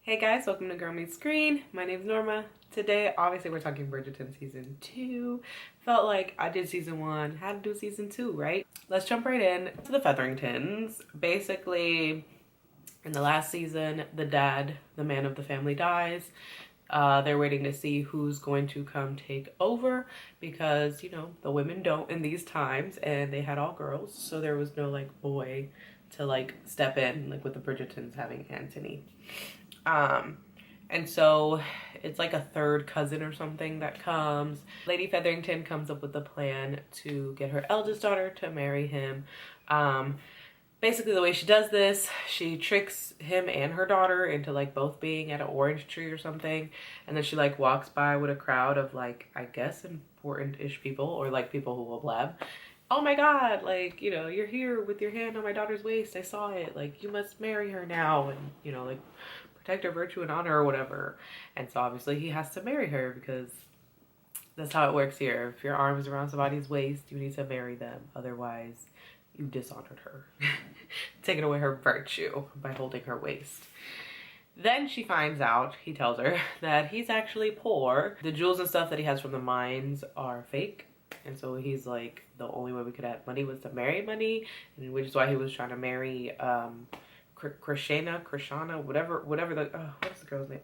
Hey guys, welcome to Girl Meets Screen. My name's Norma. Today, obviously, we're talking Bridgerton season 2. Felt like I did season 1, had to do season 2, right? Let's jump right in to the Featheringtons. Basically, in the last season, the dad, the man of the family, dies. They're waiting to see who's going to come take over because, you know, the women don't in these times, and they had all girls, so there was no, like, boy to, like, step in, like, with the Bridgertons having Anthony. And so it's like a third cousin or something that comes. Lady Featherington comes up with a plan to get her eldest daughter to marry him. Basically the way she does this, she tricks him and her daughter into like both being at an orange tree or something. And then she like walks by with a crowd of like, I guess important-ish people or like people who will blab. Oh my God, like, you know, you're here with your hand on my daughter's waist. I saw it. Like, you must marry her now. And, you know, like, protect her virtue and honor or whatever. And so obviously he has to marry her because that's how it works here. If your arm is around somebody's waist, you need to marry them. Otherwise, you dishonored her. Taking away her virtue by holding her waist. Then she finds out, he tells her, that he's actually poor. The jewels and stuff that he has from the mines are fake. And so he's like, the only way we could have money was to marry money. And which is why he was trying to marry, Krishana, whatever the, what's the girl's name?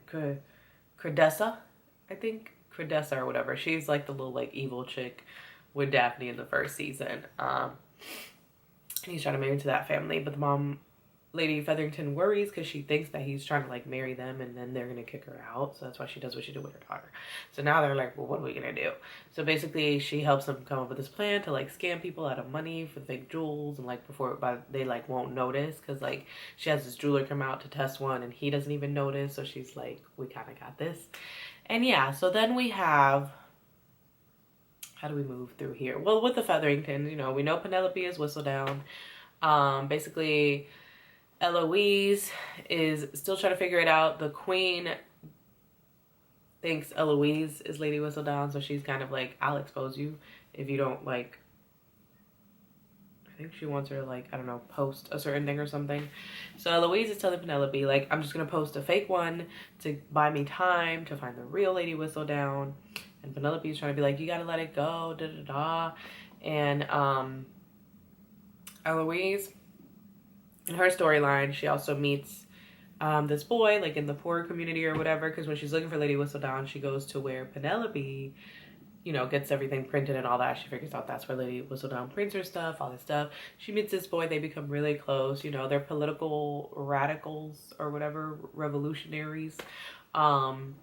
Credessa, I think. Credessa or whatever. She's like the little like evil chick with Daphne in the first season. And he's trying to marry into that family, but the mom, Lady Featherington, worries because she thinks that he's trying to like marry them and then they're gonna kick her out. So that's why she does what she did with her daughter. So now they're like, well, what are we gonna do? So basically she helps them come up with this plan to like scam people out of money for the fake jewels, and like they like won't notice because like she has this jeweler come out to test one and he doesn't even notice. So she's like, we kind of got this. And yeah, so then we have, how do we move through here? Well, with the Featheringtons, you know, we know Penelope is Whistledown. Basically Eloise is still trying to figure it out. The queen thinks Eloise is Lady Whistledown, so she's kind of like, I'll expose you if you don't like, I think she wants her to like, I don't know, post a certain thing or something. So Eloise is telling Penelope like, I'm just gonna post a fake one to buy me time to find the real Lady Whistledown. And Penelope is trying to be like, you gotta let it go, da da da. And Eloise, in her storyline, she also meets this boy, like in the poor community or whatever, because when she's looking for Lady Whistledown, she goes to where Penelope, you know, gets everything printed and all that. She figures out that's where Lady Whistledown prints her stuff, all this stuff. She meets this boy, they become really close, you know, they're political radicals or whatever, revolutionaries. And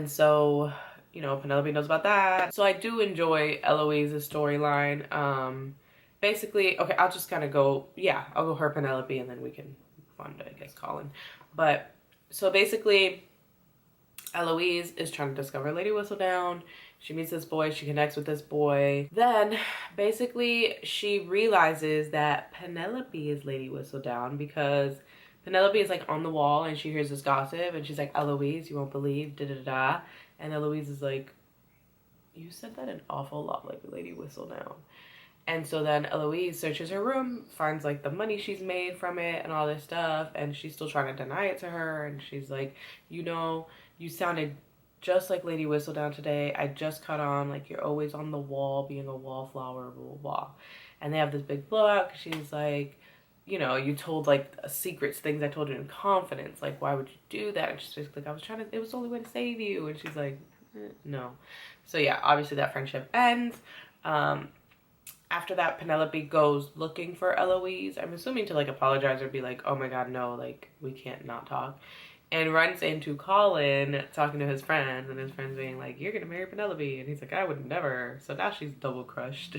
so, you know, Penelope knows about that. So I do enjoy Eloise's storyline. Basically, okay, I'll just kind of go, yeah, I'll go her, Penelope, and then we can move on to, I guess, Colin. But, so basically, Eloise is trying to discover Lady Whistledown. She meets this boy, she connects with this boy. Then, basically, she realizes that Penelope is Lady Whistledown because Penelope is, like, on the wall, and she hears this gossip, and she's like, Eloise, you won't believe, da-da-da-da. And Eloise is like, you said that an awful lot like Lady Whistledown. And so then Eloise searches her room, finds like the money she's made from it and all this stuff. And she's still trying to deny it to her. And she's like, you know, you sounded just like Lady Whistledown today. I just caught on, like you're always on the wall being a wallflower, blah, blah, blah. And they have this big blowout. She's like, you know, you told like secrets, things I told you in confidence. Like, why would you do that? And she's basically like, it was the only way to save you. And she's like, no. So yeah, obviously that friendship ends. After that, Penelope goes looking for Eloise. I'm assuming to like apologize or be like, oh my God, no, like we can't not talk. And runs into Colin talking to his friends, and his friends being like, you're gonna marry Penelope. And he's like, I would never. So now she's double crushed.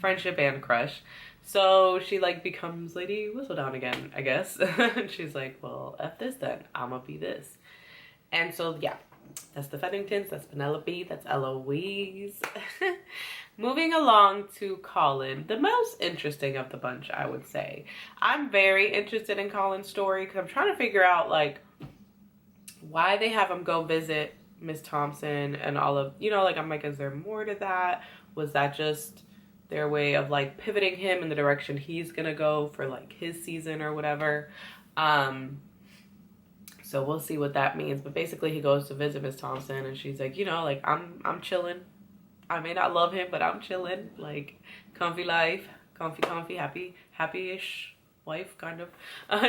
Friendship and crush. So she like becomes Lady Whistledown again, I guess. And she's like, well, F this then. I'ma be this. And so yeah, that's the Featheringtons, that's Penelope, that's Eloise. Moving along to Colin, the most interesting of the bunch, I would say. I'm very interested in Colin's story because I'm trying to figure out like why they have him go visit Miss Thompson and all of, you know, like I'm like, is there more to that? Was that just their way of like pivoting him in the direction he's gonna go for like his season or whatever? So we'll see what that means. But basically he goes to visit Miss Thompson and she's like, you know, like I'm chilling. I may not love him, but I'm chilling. Like comfy life, comfy, happy-ish wife, kind of.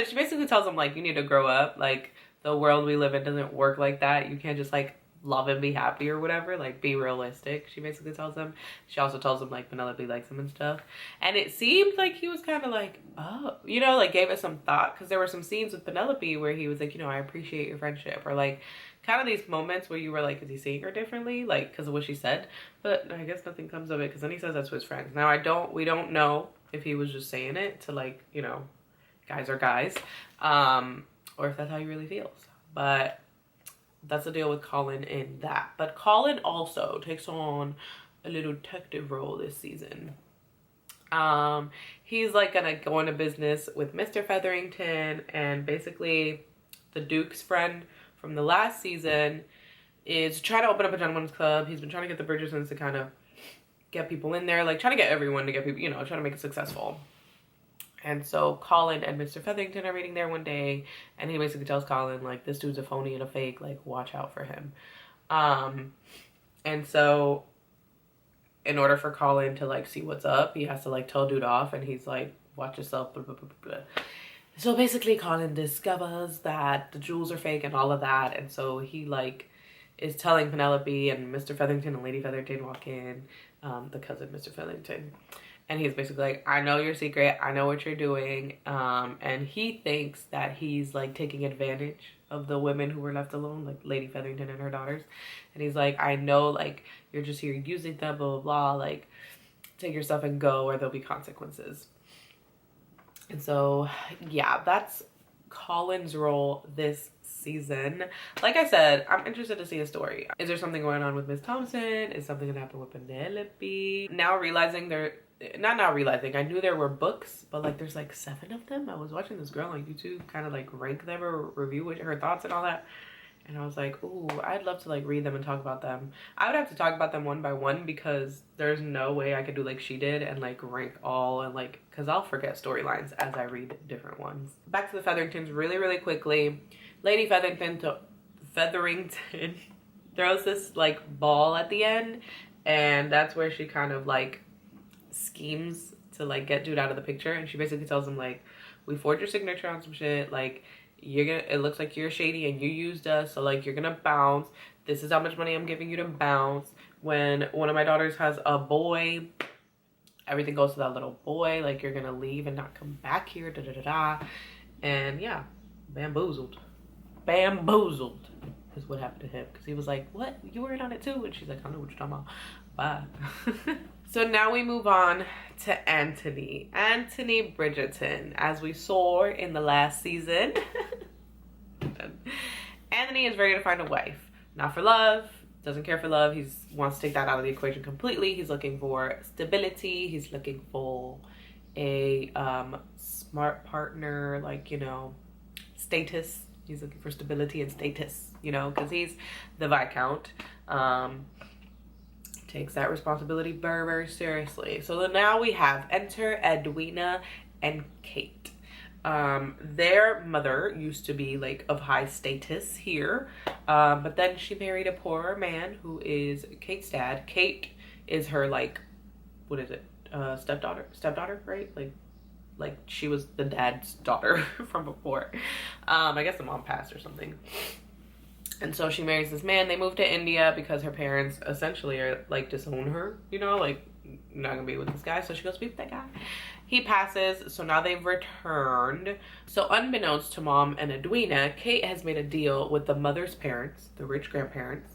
She basically tells him like, you need to grow up. Like the world we live in doesn't work like that. You can't just like love and be happy or whatever. Like be realistic, she basically tells him. She also tells him like Penelope likes him and stuff. And it seemed like he was kind of like, oh, you know, like gave it some thought, because there were some scenes with Penelope where he was like, you know, I appreciate your friendship, or like kind of these moments where you were like, is he seeing her differently, like because of what she said? But I guess nothing comes of it, because then he says that's to his friends. Now we don't know if he was just saying it to like, you know, guys are guys, or if that's how he really feels. But that's the deal with Colin in that. But Colin also takes on a little detective role this season. He's like gonna go into business with Mr. Featherington, and basically the Duke's friend from the last season is trying to open up a gentleman's club. He's been trying to get the Bridgertons to kind of get people in there, like trying to get everyone to get people, you know, trying to make it successful. And so Colin and Mr. Featherington are meeting there one day, and he basically tells Colin, like, this dude's a phony and a fake, like, watch out for him. And so in order for Colin to, like, see what's up, he has to, like, tell dude off, and he's like, watch yourself, blah, blah, blah, blah. So basically Colin discovers that the jewels are fake and all of that, and so he, like, is telling Penelope, and Mr. Featherington and Lady Featherington walk in, the cousin Mr. Featherington. And he's basically like, I know your secret. I know what you're doing. And he thinks that he's like taking advantage of the women who were left alone, like Lady Featherington and her daughters. And he's like, I know, like, you're just here using them, blah, blah, blah. Like, take your stuff and go, or there'll be consequences. And so, yeah, that's Colin's role this season. Like I said, I'm interested to see a story. Is there something going on with Miss Thompson? Is something gonna happen with Penelope? Now realizing not realizing, I knew there were books, but like there's like 7 of them. I was watching this girl on YouTube kind of like rank them or review her thoughts and all that, and I was like, ooh, I'd love to like read them and talk about them. I would have to talk about them one by one, because there's no way I could do like she did and like rank all, and like, because I'll forget storylines as I read different ones. Back to the Featheringtons really quickly. Lady Featherington throws this like ball at the end, and that's where she kind of like schemes to like get dude out of the picture. And she basically tells him like, we forged your signature on some shit, like it looks like you're shady and you used us, so like you're gonna bounce. This is how much money I'm giving you to bounce. When one of my daughters has a boy, everything goes to that little boy. Like, you're gonna leave and not come back here, da da da da. And yeah, bamboozled is what happened to him, because he was like, what, you were in on it too? And she's like, I don't know what you're talking about, bye. So now we move on to Anthony Bridgerton. As we saw in the last season, Anthony is ready to find a wife. Not for love, doesn't care for love. He wants to take that out of the equation completely. He's looking for stability. He's looking for a smart partner, like, you know, status. He's looking for stability and status, you know, because he's the Viscount. Takes that responsibility very seriously. So now we have enter Edwina and Kate. Their mother used to be like of high status here, but then she married a poorer man who is Kate's dad. Kate is her, like, what is it, stepdaughter, right? Like she was the dad's daughter from before. I guess the mom passed or something. And so she marries this man. They move to India because her parents essentially are like disown her, you know, like, not gonna be with this guy. So she goes to be with that guy. He passes, so now they've returned. So unbeknownst to Mom and Edwina, Kate has made a deal with the mother's parents, the rich grandparents,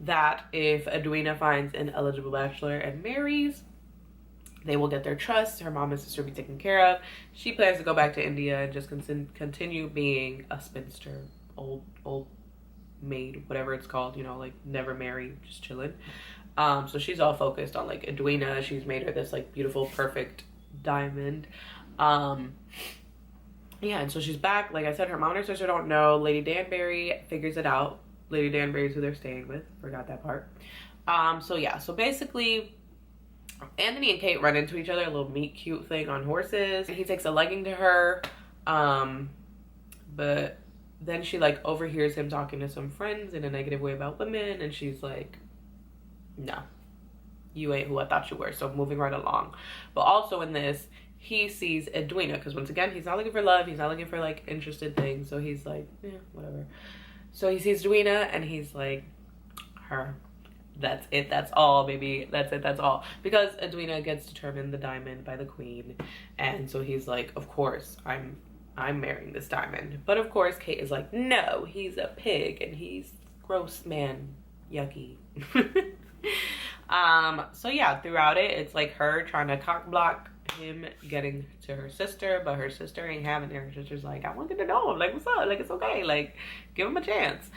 that if Edwina finds an eligible bachelor and marries, they will get their trust. Her mom and sister will be taken care of. She plans to go back to India and just continue being a spinster, old maid, whatever it's called, you know, like never married, just chilling. So she's all focused on like Edwina. She's made her this like beautiful, perfect diamond. Yeah, and so she's back. Like I said, her mom and her sister don't know. Lady Danbury figures it out. Lady Danbury's who they're staying with. Forgot that part. So yeah, so basically Anthony and Kate run into each other, a little meet cute thing on horses. He takes a liking to her, but then she like overhears him talking to some friends in a negative way about women, and she's like, no, you ain't who I thought you were. So moving right along. But also in this, he sees Edwina, because once again, he's not looking for love, he's not looking for like interested things, so he's like, yeah, whatever. So he sees Edwina and he's like, her, that's it, that's all, baby, that's it, that's all. Because Edwina gets determined the diamond by the queen, and so he's like, of course I'm marrying this diamond. But of course Kate is like, no, he's a pig and he's gross, man, yucky. So yeah, throughout it, it's like her trying to cock block him getting to her sister, but her sister ain't having it. Her sister's like, I want to get to know him, like, what's up, like, it's okay, like, give him a chance.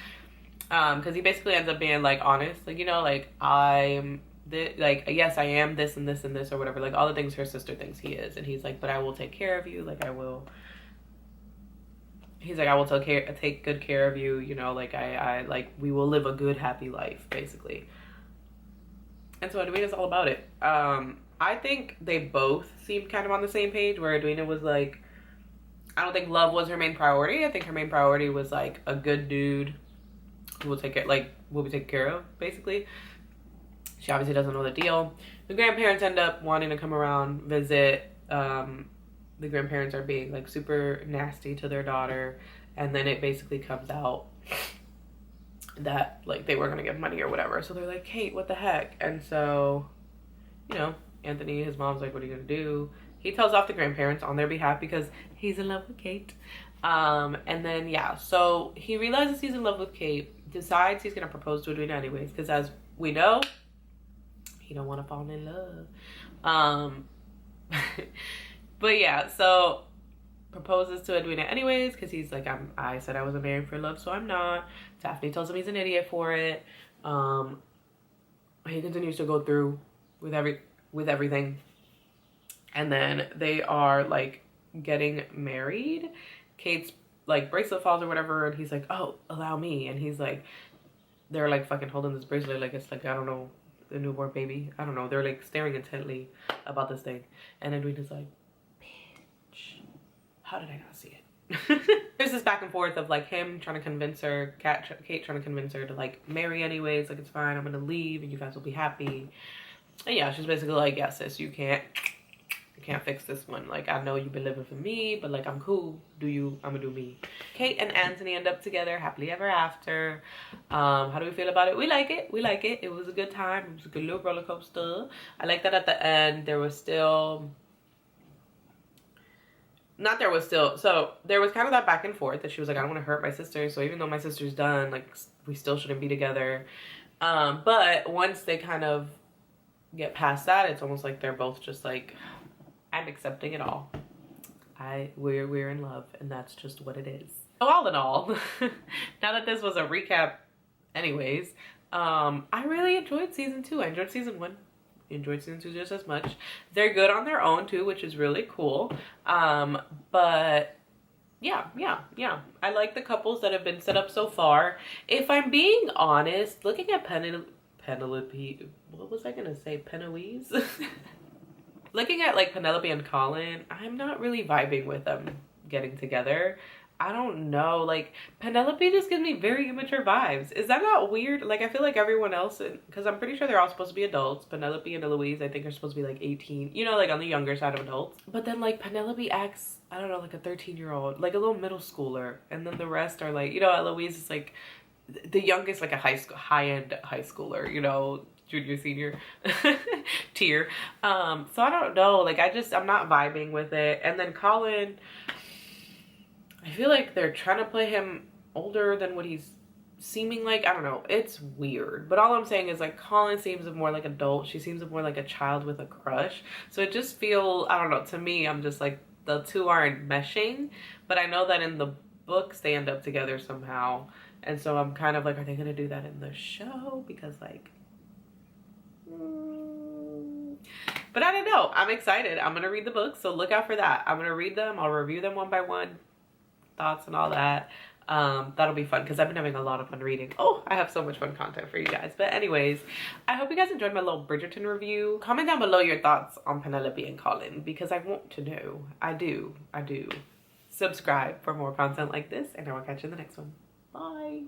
Because he basically ends up being like honest, like, you know, like, I'm like, yes, I am this and this and this or whatever, like all the things her sister thinks he is. And he's like, but I will take care of you, like, I will, he's like, I will take good care of you, you know, like, I like, we will live a good happy life, basically. And so Edwina's all about it. I think they both seemed kind of on the same page, where Edwina was like, I don't think love was her main priority. I think her main priority was like a good dude who will take it, like, will be taken care of, basically. She obviously doesn't know the deal. The grandparents end up wanting to come around, visit. The grandparents are being like super nasty to their daughter, and then it basically comes out that like they were gonna give money or whatever. So they're like, Kate, what the heck? And so, you know, Anthony, his mom's like, what are you gonna do? He tells off the grandparents on their behalf because he's in love with Kate. And then yeah, so he realizes he's in love with Kate, decides he's gonna propose to Edwina anyways, because as we know, he don't want to fall in love. But yeah, so proposes to Edwina anyways, because he's like, I said I wasn't married for love, so I'm not. Daphne tells him he's an idiot for it. He continues to go through with everything, and then they are like getting married. Kate's like bracelet falls or whatever, and he's like, oh, allow me. And he's like, they're like fucking holding this bracelet like it's like, I don't know, the newborn baby, I don't know, they're like staring intently about this thing, and Edwina's like, how did I not see it? There's this back and forth of like him trying to convince her, Kate trying to convince her to like marry anyways, like, it's fine, I'm gonna leave and you guys will be happy. And yeah, she's basically like, yeah, sis, you can't fix this one. Like, I know you've been living for me, but like, I'm cool, do you, I'm gonna do me. Kate and Anthony end up together happily ever after. How do we feel about it? We like it, it was a good time, it was a good little roller coaster. I like that at the end there was still, so there was kind of that back and forth that she was like, I don't want to hurt my sister, so even though my sister's done, like, we still shouldn't be together. But once they kind of get past that, it's almost like they're both just like, I'm accepting it all. We're in love, and that's just what it is. So all in all, now that this was a recap anyways, I really enjoyed season 2. I enjoyed season 1. Enjoyed season 2 just as much. They're good on their own too, which is really cool. But yeah, I like the couples that have been set up so far. If I'm being honest, looking at Penelope, what was I gonna say, Peneloise? Looking at like Penelope and Colin, I'm not really vibing with them getting together. I don't know, like, Penelope just gives me very immature vibes. Is that not weird? Like, I feel like everyone else, because I'm pretty sure they're all supposed to be adults. Penelope and Eloise, I think, are supposed to be like 18, you know, like on the younger side of adults. But then like Penelope acts, I don't know, like a 13-year-old, like a little middle schooler. And then the rest are like, you know, Eloise is like the youngest, like a high-end high schooler, you know, junior, senior tier. So I don't know, like, I'm not vibing with it. And then Colin, I feel like they're trying to play him older than what he's seeming like. I don't know. It's weird. But all I'm saying is, like, Colin seems more like adult. She seems more like a child with a crush. So it just feels, I don't know, to me, I'm just like, the two aren't meshing. But I know that in the books, they end up together somehow. And so I'm kind of like, are they going to do that in the show? Because, like, but I don't know. I'm excited. I'm going to read the books, so look out for that. I'm going to read them. I'll review them one by one. Thoughts and all that. That'll be fun because I've been having a lot of fun reading. Oh, I have so much fun content for you guys. But anyways, I hope you guys enjoyed my little Bridgerton review. Comment down below your thoughts on Penelope and Colin because I want to know. I do. subscribe for more content like this, and I will catch you in the next one. Bye.